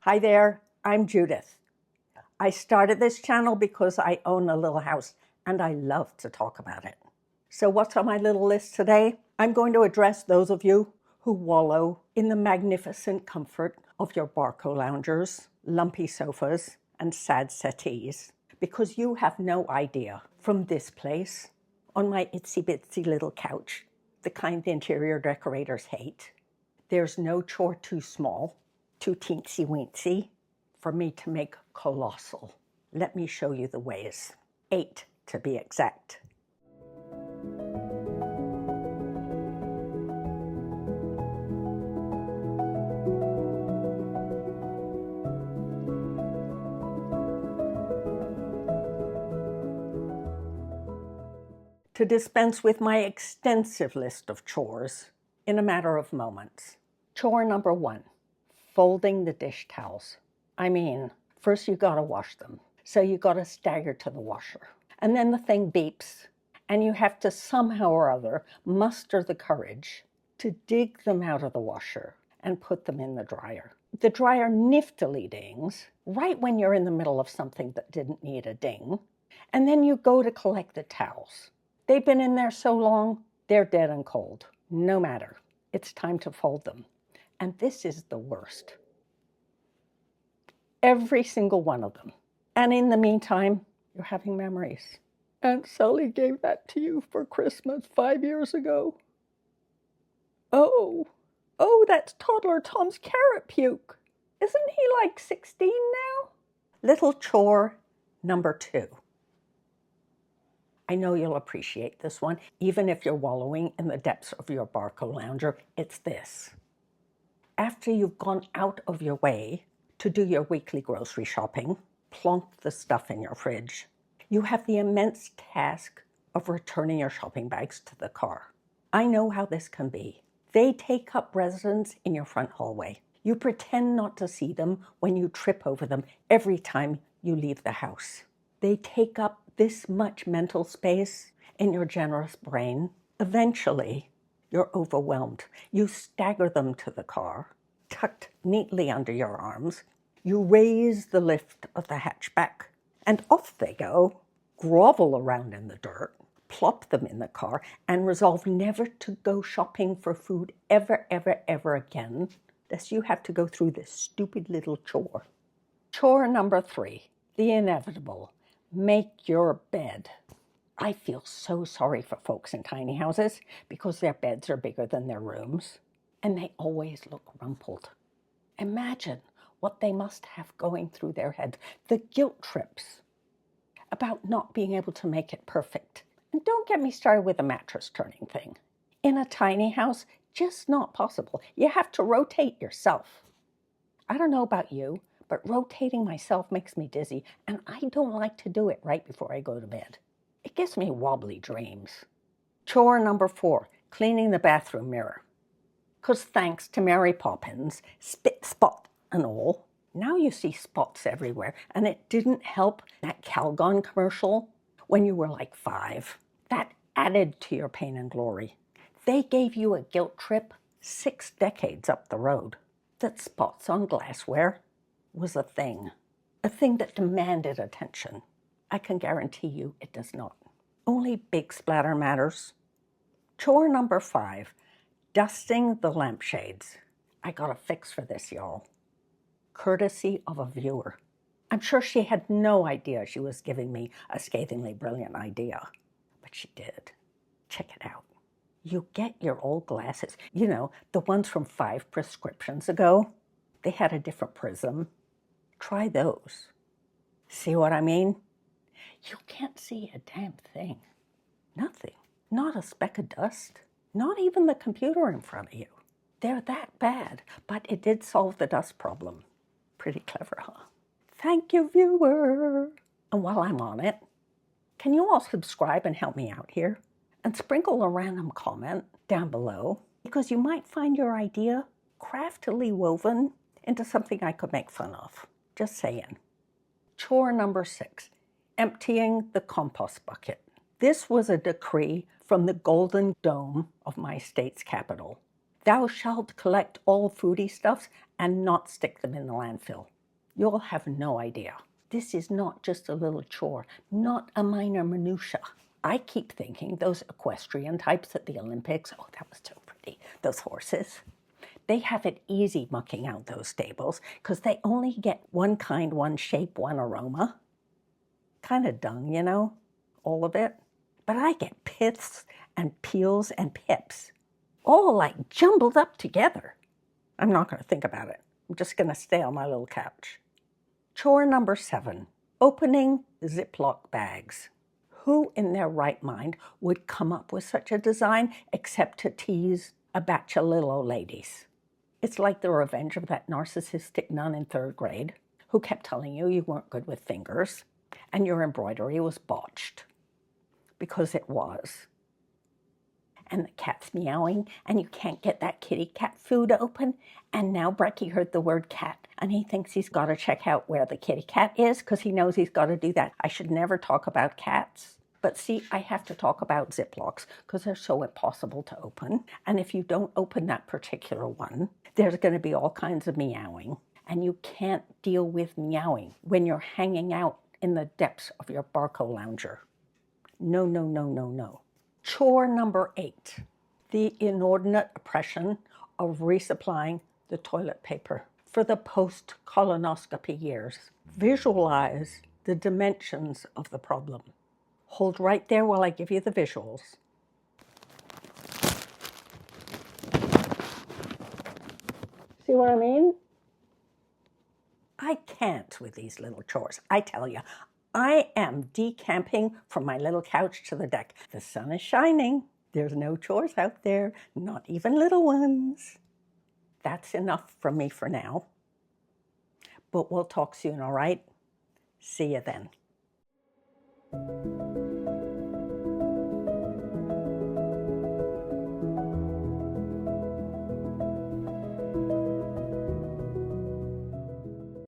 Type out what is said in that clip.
Hi there, I'm Judith. I started this channel because I own a little house and I love to talk about it. So what's on my little list today? I'm going to address those of you who wallow in the magnificent comfort of your Barco loungers, lumpy sofas, and sad settees, because you have no idea. From this place, on my itsy-bitsy little couch, the kind the interior decorators hate, there's no chore too small, too teensy-weensy, for me to make colossal. Let me show you the ways. 8 to be exact. To dispense with my extensive list of chores in a matter of moments. Chore number 1, folding the dish towels. I mean, first you gotta wash them. So you gotta stagger to the washer. And then the thing beeps, and you have to somehow or other muster the courage to dig them out of the washer and put them in the dryer. The dryer niftily dings right when you're in the middle of something that didn't need a ding. And then you go to collect the towels. They've been in there so long, they're dead and cold. No matter, it's time to fold them. And this is the worst. Every single one of them. And in the meantime, you're having memories. Aunt Sally gave that to you for Christmas 5 years ago. Oh, that's toddler Tom's carrot puke. Isn't he like 16 now? Little chore number 2. I know you'll appreciate this one, even if you're wallowing in the depths of your Barco lounger. It's this. After you've gone out of your way to do your weekly grocery shopping, plonk the stuff in your fridge, you have the immense task of returning your shopping bags to the car. I know how this can be. They take up residence in your front hallway. You pretend not to see them when you trip over them every time you leave the house. They take up this much mental space in your generous brain. Eventually, you're overwhelmed. You stagger them to the car, tucked neatly under your arms. You raise the lift of the hatchback, and off they go, grovel around in the dirt, plop them in the car, and resolve never to go shopping for food ever, ever, ever again, lest you have to go through this stupid little chore. Chore number 3, the inevitable. Make your bed. I feel so sorry for folks in tiny houses because their beds are bigger than their rooms, and they always look rumpled. Imagine what they must have going through their head, the guilt trips about not being able to make it perfect. And don't get me started with the mattress turning thing. In a tiny house, just not possible. You have to rotate yourself. I don't know about you, but rotating myself makes me dizzy, and I don't like to do it right before I go to bed. It gives me wobbly dreams. Chore number 4, cleaning the bathroom mirror. Because thanks to Mary Poppins, spit, spot, and all, now you see spots everywhere, and it didn't help that Calgon commercial when you were like 5. That added to your pain and glory. They gave you a guilt trip 6 decades up the road. That spots on glassware was a thing that demanded attention. I can guarantee you it does not. Only big splatter matters. Chore number 5, dusting the lampshades. I got a fix for this, y'all. Courtesy of a viewer. I'm sure she had no idea she was giving me a scathingly brilliant idea, but she did. Check it out. You get your old glasses, you know, the ones from 5 prescriptions ago. They had a different prism. Try those. See what I mean? You can't see a damn thing. Nothing. Not a speck of dust. Not even the computer in front of you. They're that bad, but it did solve the dust problem. Pretty clever, huh? Thank you, viewer. And while I'm on it, can you all subscribe and help me out here? And sprinkle a random comment down below, because you might find your idea craftily woven into something I could make fun of. Just saying. Chore number 6, emptying the compost bucket. This was a decree from the golden dome of my state's capital. Thou shalt collect all foodiestuffs and not stick them in the landfill. You'll have no idea. This is not just a little chore, not a minor minutia. I keep thinking those equestrian types at the Olympics, oh, that was so pretty, those horses. They have it easy mucking out those stables because they only get one kind, one shape, one aroma. Kind of dung, you know, all of it. But I get piths and peels and pips, all like jumbled up together. I'm not going to think about it. I'm just going to stay on my little couch. Chore number 7, opening Ziploc bags. Who in their right mind would come up with such a design except to tease a batch of little old ladies? It's like the revenge of that narcissistic nun in 3rd grade who kept telling you you weren't good with fingers and your embroidery was botched. Because it was. And the cat's meowing and you can't get that kitty cat food open. And now Brekkie heard the word cat and he thinks he's got to check out where the kitty cat is because he knows he's got to do that. I should never talk about cats. But see, I have to talk about Ziplocs because they're so impossible to open. And if you don't open that particular one, there's going to be all kinds of meowing. And you can't deal with meowing when you're hanging out in the depths of your Barco lounger. No, no, no, no, no. Chore number 8, the inordinate oppression of resupplying the toilet paper for the post-colonoscopy years. Visualize the dimensions of the problem. Hold right there while I give you the visuals. See what I mean? I can't with these little chores. I tell you, I am decamping from my little couch to the deck. The sun is shining. There's no chores out there, not even little ones. That's enough from me for now. But we'll talk soon, all right? See you then.